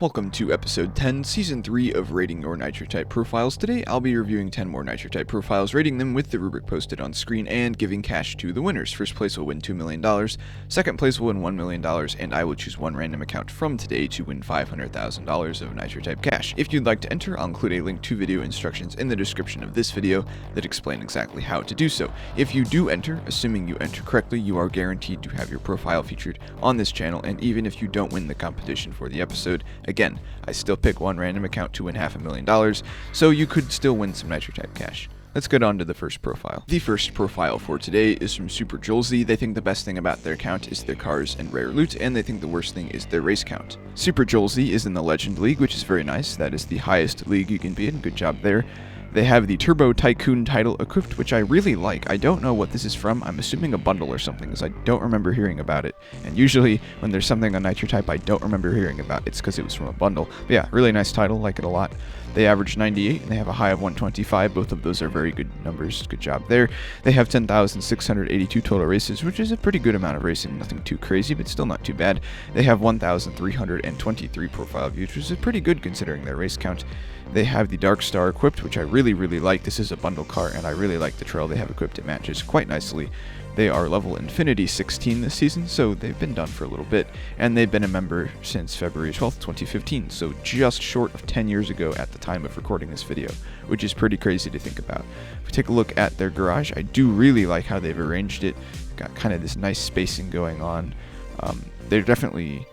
Welcome to episode 10, season 3 of rating your Nitro type profiles. Today I'll be reviewing 10 more Nitro type profiles, rating them with the rubric posted on screen, and giving cash to the winners. First place will win $2 million, second place will win $1 million, and I will choose one random account from today to win $500,000 of Nitro type cash. If you'd like to enter, I'll include a link to video instructions in the description of this video that explain exactly how to do so. If you do enter, assuming you enter correctly, you are guaranteed to have your profile featured on this channel, and even if you don't win the competition for the episode, again, I still pick one random account to win $500,000, so you could still win some Nitro type cash. Let's get on to the first profile. The first profile for today is from Super Julesy. They think the best thing about their account is their cars and rare loot, and they think the worst thing is their race count. Super Julesy is in the Legend League, which is very nice. That is the highest league you can be in. Good job there. They have the Turbo Tycoon title equipped, which I really like. I don't know what this is from. I'm assuming a bundle or something, because I don't remember hearing about it. And usually, when there's something on Nitro type I don't remember hearing about, it's because it was from a bundle. But yeah, really nice title. Like it a lot. They average 98, and they have a high of 125. Both of those are very good numbers. Good job there. They have 10,682 total races, which is a pretty good amount of racing. Nothing too crazy, but still not too bad. They have 1,323 profile views, which is pretty good considering their race count. They have the Dark Star equipped, which I really like. This is a bundle car, and I really like the trail they have equipped. It matches quite nicely. They are level Infinity 16 this season, so they've been done for a little bit, and they've been a member since February 12th, 2015, so just short of 10 years ago at the time of recording this video, which is pretty crazy to think about. If we take a look at their garage, I do really like how they've arranged it. Got kind of this nice spacing going on. They definitely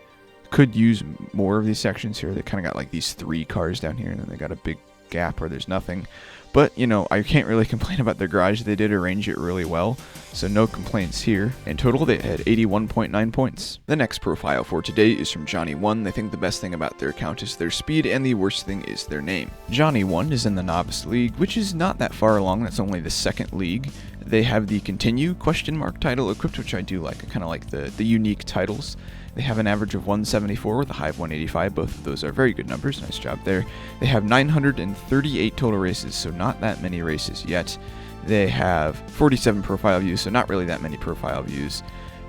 could use more of these sections here. They kind of got like these 3 cars down here, and then they got a big gap where there's nothing. But, you know, I can't really complain about their garage. They did arrange it really well, so no complaints here. In total, they had 81.9 points. The next profile for today is from Johnny1. They think the best thing about their account is their speed, and the worst thing is their name. Johnny1 is in the Novice League, which is not that far along. That's only the second league. They have the Continue ? Title equipped, which I do like. I kind of like the unique titles. They have an average of 174 with a high of 185. Both of those are very good numbers. Nice job there. They have 938 total races, so not that many races yet. They have 47 profile views, so not really that many profile views.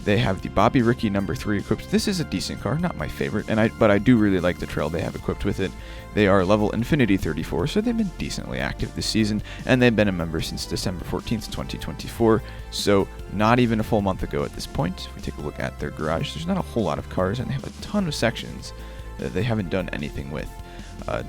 They have the Bobby Ricky number 3 equipped. This is a decent car, not my favorite, but I do really like the trail they have equipped with it. They are level Infinity 34, so they've been decently active this season, and they've been a member since December 14th, 2024, so not even a full month ago at this point. If we take a look at their garage, there's not a whole lot of cars, and they have a ton of sections that they haven't done anything with.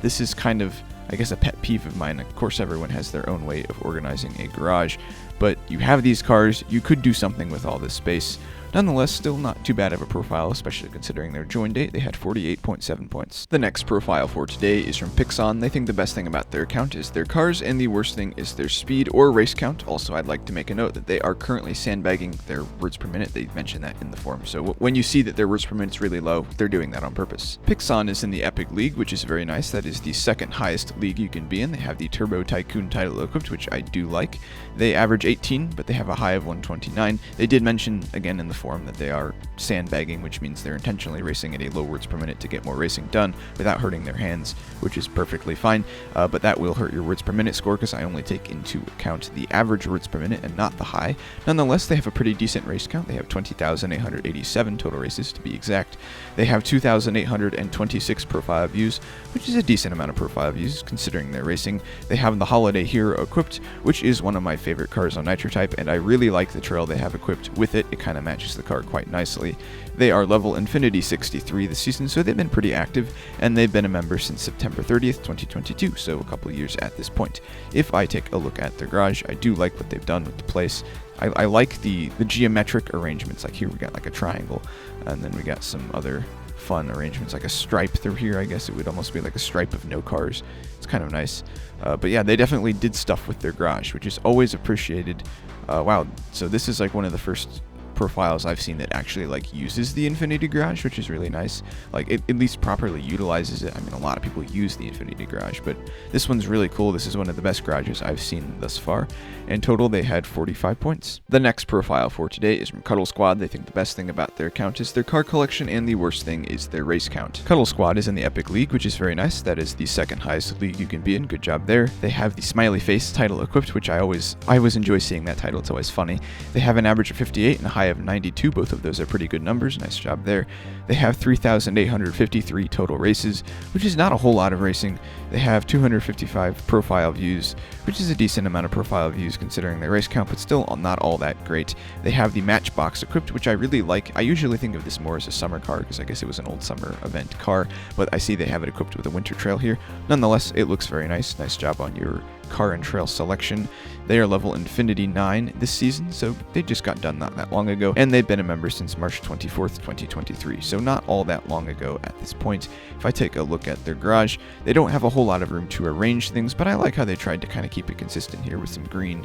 This is kind of, I guess, a pet peeve of mine. Of course, everyone has their own way of organizing a garage, but you have these cars, you could do something with all this space. Nonetheless, still not too bad of a profile, especially considering their join date. They had 48.7 points. The next profile for today is from Pixon. They think the best thing about their account is their cars, and the worst thing is their speed or race count. Also, I'd like to make a note that they are currently sandbagging their words per minute. They mentioned that in the forum. So when you see that their words per minute is really low, they're doing that on purpose. Pixon is in the Epic League, which is very nice. That is the second highest league you can be in. They have the Turbo Tycoon title equipped, which I do like. They average 18, but they have a high of 129. They did mention, again in the forum, that they are sandbagging, which means they're intentionally racing at a low words per minute to get more racing done without hurting their hands, which is perfectly fine, but that will hurt your words per minute score because I only take into account the average words per minute and not the high. Nonetheless, they have a pretty decent race count. They have 20,887 total races to be exact. They have 2,826 profile views, which is a decent amount of profile views considering their racing. They have the Holiday Hero equipped, which is one of my favorite cars on Nitro type, and I really like the trail they have equipped with it. It kind of matches the car quite nicely. They are level Infinity 63 this season, so they've been pretty active, and they've been a member since September 30th, 2022, so a couple years at this point. If I take a look at their garage, I do like what they've done with the place. I like the geometric arrangements. Like here we got like a triangle, and then we got some other fun arrangements, like a stripe through here. I guess it would almost be like a stripe of no cars. It's kind of nice. But yeah, they definitely did stuff with their garage, which is always appreciated. Wow, so this is like one of the first profiles I've seen that actually like uses the Infinity Garage, which is really nice. Like it at least properly utilizes it. I mean, a lot of people use the Infinity Garage, but this one's really cool. This is one of the best garages I've seen thus far. In total, they had 45 points. The next profile for today is from Cuddle Squad. They think the best thing about their account is their car collection, and the worst thing is their race count. Cuddle Squad is in the Epic League, which is very nice. That is the second highest league you can be in. Good job there. They have the Smiley Face title equipped, which I always enjoy seeing that title. It's always funny. They have an average of 58 and a high high of 92. Both of those are pretty good numbers. Nice job there. They have 3,853 total races, which is not a whole lot of racing. They have 255 profile views, which is a decent amount of profile views considering their race count, but still not all that great. They have the Matchbox equipped, which I really like. I usually think of this more as a summer car because I guess it was an old summer event car, but I see they have it equipped with a winter trail here. Nonetheless, it looks very nice. Nice job on your car and trail selection. They are level Infinity 9 this season, so they just got done not that long ago, and they've been a member since March 24th, 2023, so not all that long ago at this point. If I take a look at their garage, they don't have a whole lot of room to arrange things, but I like how they tried to kind of keep it consistent here with some green.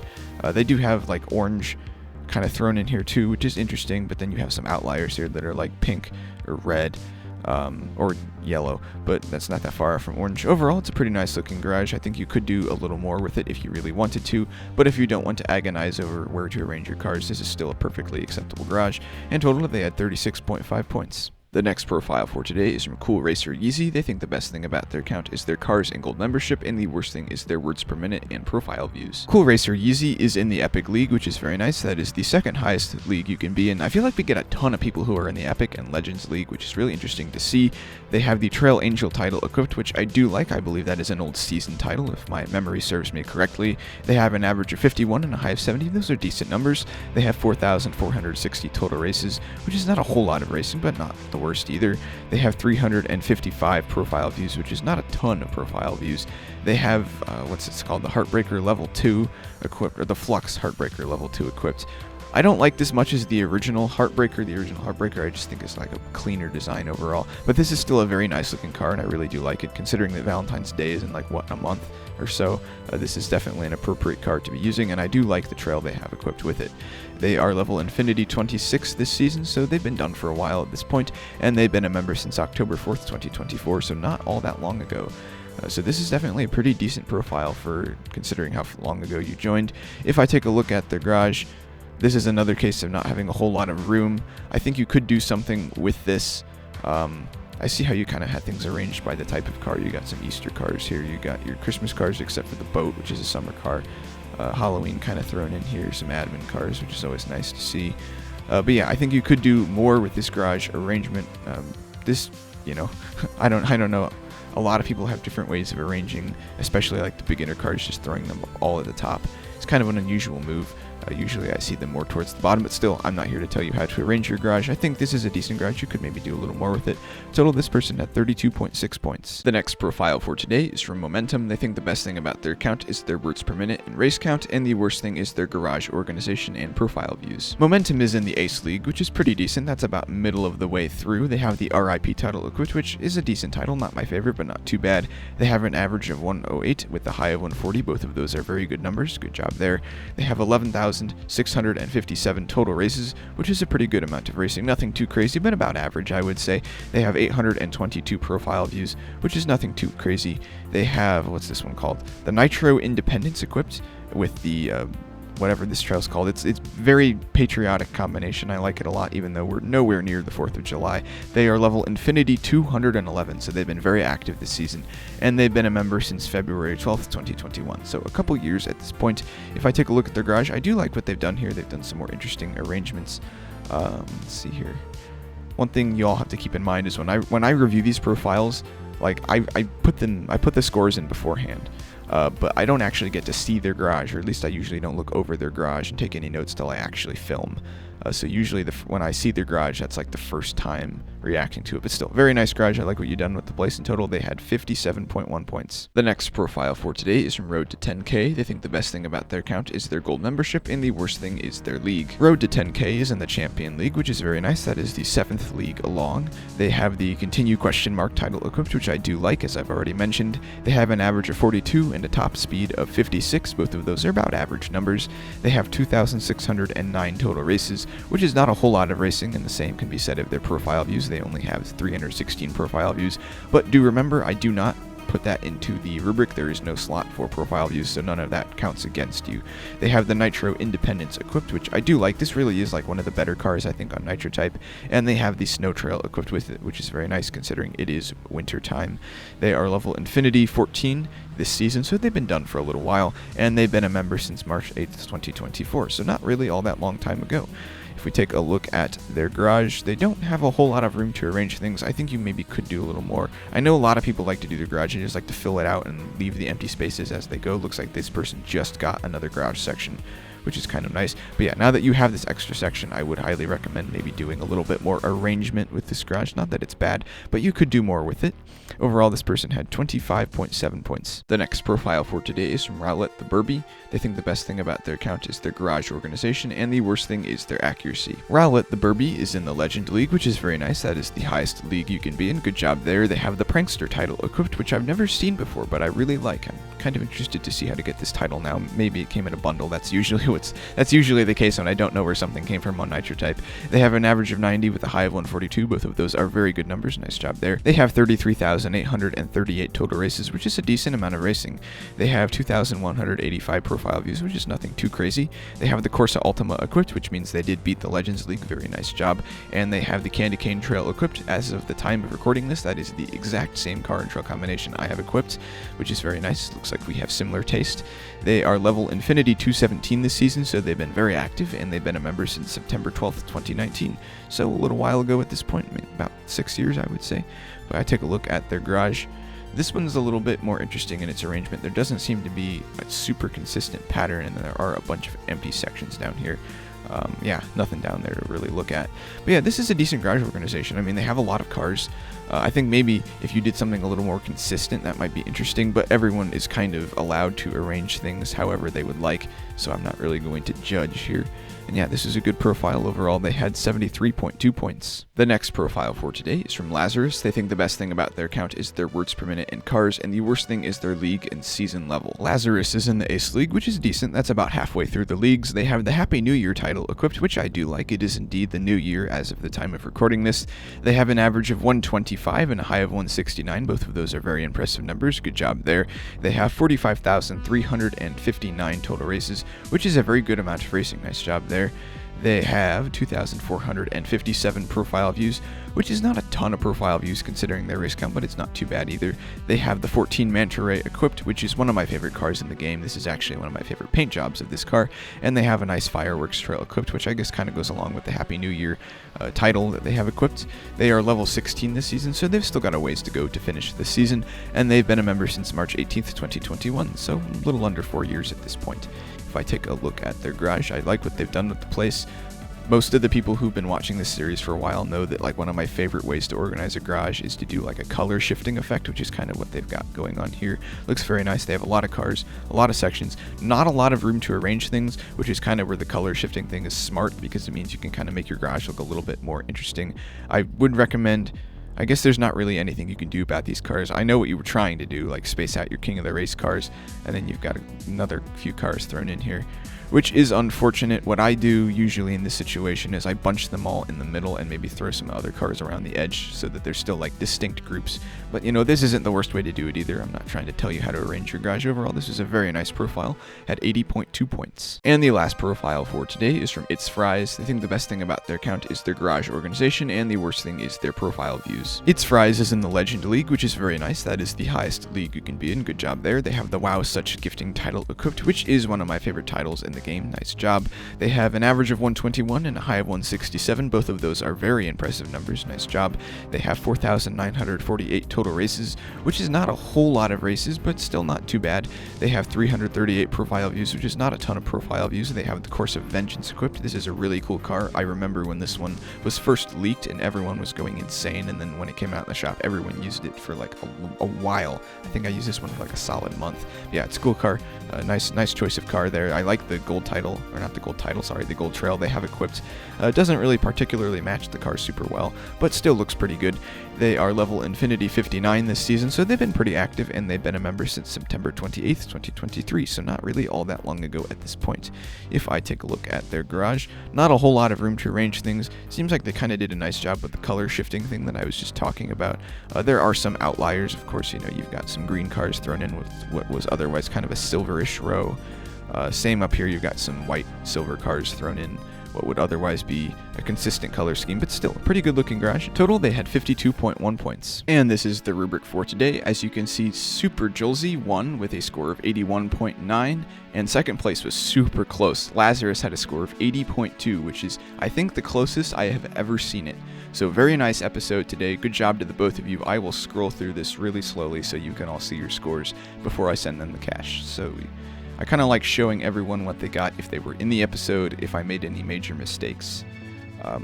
They do have like orange kind of thrown in here too, which is interesting, but then you have some outliers here that are like pink or red. Or yellow, but that's not that far from orange. Overall, it's a pretty nice looking garage. I think you could do a little more with it if you really wanted to, but if you don't want to agonize over where to arrange your cars, this is still a perfectly acceptable garage. In total, they had 36.5 points. The next profile for today is from Cool Racer Yeezy. They think the best thing about their account is their cars and gold membership, and the worst thing is their words per minute and profile views. Cool Racer Yeezy is in the Epic League, which is very nice. That is the second highest league you can be in. I feel like we get a ton of people who are in the Epic and Legends League, which is really interesting to see. They have the Trail Angel title equipped, which I do like. I believe that is an old season title, if my memory serves me correctly. They have an average of 51 and a high of 70. Those are decent numbers. They have 4,460 total races, which is not a whole lot of racing, but not the worst either. They have 355 profile views, which is not a ton of profile views. They have, what's it called, the Heartbreaker Level 2 equipped, or the Flux Heartbreaker Level 2 equipped. I don't like this much as the original Heartbreaker. The original Heartbreaker I just think is like a cleaner design overall, but this is still a very nice looking car, and I really do like it considering that Valentine's Day is in like, what, a month or so. This is definitely an appropriate car to be using, and I do like the trail they have equipped with it. They are level Infinity 26 this season, so they've been done for a while at this point, and they've been a member since October 4th, 2024, so not all that long ago. So this is definitely a pretty decent profile for considering how long ago you joined. If I take a look at their garage, this is another case of not having a whole lot of room. I think you could do something with this. I see how you kind of had things arranged by the type of car. You got some Easter cars here. You got your Christmas cars, except for the boat, which is a summer car. Halloween kind of thrown in here. Some admin cars, which is always nice to see. But yeah, I think you could do more with this garage arrangement. This, you know, I don't know. A lot of people have different ways of arranging, especially like the beginner cars, just throwing them all at the top. It's kind of an unusual move. Usually I see them more towards the bottom, but still, I'm not here to tell you how to arrange your garage. I think this is a decent garage. You could maybe do a little more with it. Total, this person had 32.6 points. The next profile for today is from Momentum. They think the best thing about their account is their words per minute and race count, and the worst thing is their garage organization and profile views. Momentum is in the Ace League, which is pretty decent. That's about middle of the way through. They have the RIP title equipped, which is a decent title. Not my favorite, but not too bad. They have an average of 108 with a high of 140. Both of those are very good numbers. Good job there. They have 11,657 total races, which is a pretty good amount of racing. Nothing too crazy, but about average, I would say. They have 822 profile views, which is nothing too crazy. They have, what's this one called? The Nitro Independence equipped with the whatever this trail's called. It's very patriotic combination. I like it a lot, even though we're nowhere near the 4th of July. They are level Infinity 211, so they've been very active this season, and they've been a member since February 12th, 2021, so a couple years at this point. If I take a look at their garage, I do like what they've done here. They've done some more interesting arrangements. Let's see here. One thing you all have to keep in mind is when I review these profiles, like I put the scores in beforehand. But I don't actually get to see their garage, or at least I usually don't look over their garage and take any notes till I actually film. So usually when I see their garage, that's like the first time reacting to it. But still, very nice garage. I like what you've done with the place. In total, they had 57.1 points. The next profile for today is from Road to 10K. They think the best thing about their account is their gold membership, and the worst thing is their league. Road to 10K is in the Champion League, which is very nice. That is the 7th league along. They have the Continue question mark title equipped, which I do like, as I've already mentioned. They have an average of 42 and a top speed of 56. Both of those are about average numbers. They have 2,609 total races, which is not a whole lot of racing, and the same can be said of their profile views. They only have 316 profile views, but do remember, I do not put that into the rubric. There is no slot for profile views, so none of that counts against you. They have the Nitro Independence equipped, which I do like. This really is like one of the better cars, I think, on Nitro type, and they have the Snow Trail equipped with it, which is very nice considering it is winter time. They are level Infinity 14 this season, so they've been done for a little while, and they've been a member since March 8th, 2024, so not really all that long time ago. If we take a look at their garage, they don't have a whole lot of room to arrange things. I think you maybe could do a little more. I know a lot of people like to do their garage and just like to fill it out and leave the empty spaces as they go. Looks like this person just got another garage section, which is kind of nice. But yeah, now that you have this extra section, I would highly recommend maybe doing a little bit more arrangement with this garage. Not that it's bad, but you could do more with it. Overall, this person had 25.7 points. The next profile for today is from Rowlett the Burby. They think the best thing about their account is their garage organization, and the worst thing is their accuracy. Rowlett the Burby is in the Legend League, which is very nice. That is the highest league you can be in. Good job there. They have the Prankster title equipped, which I've never seen before, but I really like. I'm kind of interested to see how to get this title now. Maybe it came in a bundle. That's usually the case when I don't know where something came from on Nitro type. They have an average of 90 with a high of 142. Both of those are very good numbers. Nice job there. They have 33,838 total races, which is a decent amount of racing. They have 2,185 profile views, which is nothing too crazy. They have the Corsa Ultima equipped, which means they did beat the Legends League. Very nice job. And they have the Candy Cane Trail equipped. As of the time of recording this, that is the exact same car and trail combination I have equipped, which is very nice. Looks like we have similar taste. They are level Infinity 217 this season, so they've been very active, and they've been a member since September 12th, 2019. So a little while ago at this point, I mean, about 6 years, I would say. But I take a look at their garage. This one's a little bit more interesting in its arrangement. There doesn't seem to be a super consistent pattern, and there are a bunch of empty sections down here. Yeah, nothing down there to really look at. But yeah, this is a decent garage organization. I mean, they have a lot of cars. I think maybe if you did something a little more consistent, that might be interesting, but everyone is kind of allowed to arrange things however they would like, so I'm not really going to judge here. And yeah, this is a good profile overall. They had 73.2 points. The next profile for today is from Lazarus. They think the best thing about their account is their words per minute in cars, and the worst thing is their league and season level. Lazarus is in the Ace League, which is decent. That's about halfway through the leagues. They have the Happy New Year title equipped, which I do like. It is indeed the new year as of the time of recording this. They have an average of 125 and a high of 169. Both of those are very impressive numbers. Good job there. They have 45,359 total races, which is a very good amount of racing. Nice job there. They have 2,457 profile views, which is not a ton of profile views considering their race count, but it's not too bad either. They have the 14 Manta Ray equipped, which is one of my favorite cars in the game. This is actually one of my favorite paint jobs of this car. And they have a nice fireworks trail equipped, which I guess kind of goes along with the Happy New Year title that they have equipped. They are level 16 this season, so they've still got a ways to go to finish this season, and they've been a member since March 18th, 2021, so a little under 4 years at this point. If I take a look at their garage, I like what they've done with the place. Most of the people who've been watching this series for a while know that like one of my favorite ways to organize a garage is to do like a color shifting effect, which is kind of what they've got going on here. Looks very nice. They have a lot of cars, a lot of sections, not a lot of room to arrange things, which is kind of where the color shifting thing is smart because it means you can kind of make your garage look a little bit more interesting. I would recommend, I guess there's not really anything you can do about these cars. I know what you were trying to do, like space out your King of the Race cars, and then you've got another few cars thrown in here, which is unfortunate. What I do usually in this situation is I bunch them all in the middle and maybe throw some other cars around the edge so that they're still like distinct groups. But you know, this isn't the worst way to do it either. I'm not trying to tell you how to arrange your garage. Overall, this is a very nice profile at 80.2 points. And the last profile for today is from It's Fries. They think the best thing about their account is their garage organization, and the worst thing is their profile views. It's Fries is in the Legend League, which is very nice. That is the highest league you can be in. Good job there. They have the Wow Such Gifting title equipped, which is one of my favorite titles in the game. Nice job. They have an average of 121 and a high of 167. Both of those are very impressive numbers. Nice job. They have 4,948 total races, which is not a whole lot of races, but still not too bad. They have 338 profile views, which is not a ton of profile views. They have the Corsa Vengeance equipped. This is a really cool car. I remember when this one was first leaked and everyone was going insane, and then when it came out in the shop, everyone used it for like a while. I think I used this one for like a solid month. Yeah, it's a cool car. Nice choice of car there. I like the gold title, or not the gold title, sorry, the gold trail they have equipped. It doesn't really particularly match the car super well, but still looks pretty good. They are level Infinity 59 this season, so they've been pretty active, and they've been a member since September 28th, 2023, so not really all that long ago at this point. If I take a look at their garage, not a whole lot of room to arrange things. Seems like they kind of did a nice job with the color shifting thing that I was just talking about. There are some outliers, of course. You know, you've got some green cars thrown in with what was otherwise kind of a silverish row. Same up here, you've got some white silver cars thrown in what would otherwise be a consistent color scheme, but still a pretty good looking garage. In total, they had 52.1 points. And this is the rubric for today. As you can see, Super Julesy won with a score of 81.9, and second place was super close. Lazarus had a score of 80.2, which is, I think, the closest I have ever seen it. So very nice episode today. Good job to the both of you. I will scroll through this really slowly so you can all see your scores before I send them the cash. So I kind of like showing everyone what they got if they were in the episode, if I made any major mistakes.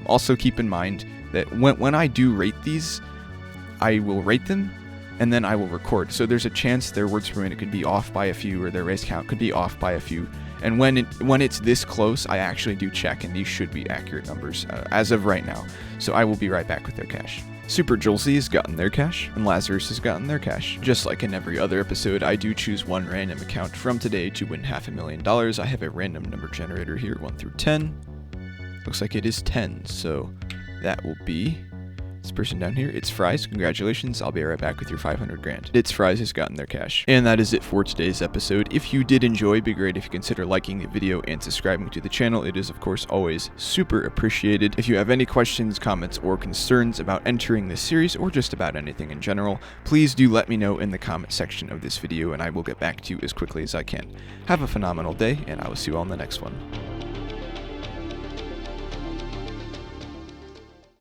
Also keep in mind that when I do rate these, I will rate them and then I will record. So there's a chance their words per minute could be off by a few, or their race count could be off by a few. And when it's this close, I actually do check, and these should be accurate numbers as of right now. So I will be right back with their cash. Super Julesy has gotten their cash, and Lazarus has gotten their cash. Just like in every other episode, I do choose one random account from today to win $500,000. I have a random number generator here, 1 through 10. Looks like it is 10, so that will be this person down here. It's Fries. Congratulations. I'll be right back with your 500 grand. It's Fries has gotten their cash. And that is it for today's episode. If you did enjoy, it'd be great if you consider liking the video and subscribing to the channel. It is, of course, always super appreciated. If you have any questions, comments, or concerns about entering this series, or just about anything in general, please do let me know in the comment section of this video, and I will get back to you as quickly as I can. Have a phenomenal day, and I will see you all in the next one.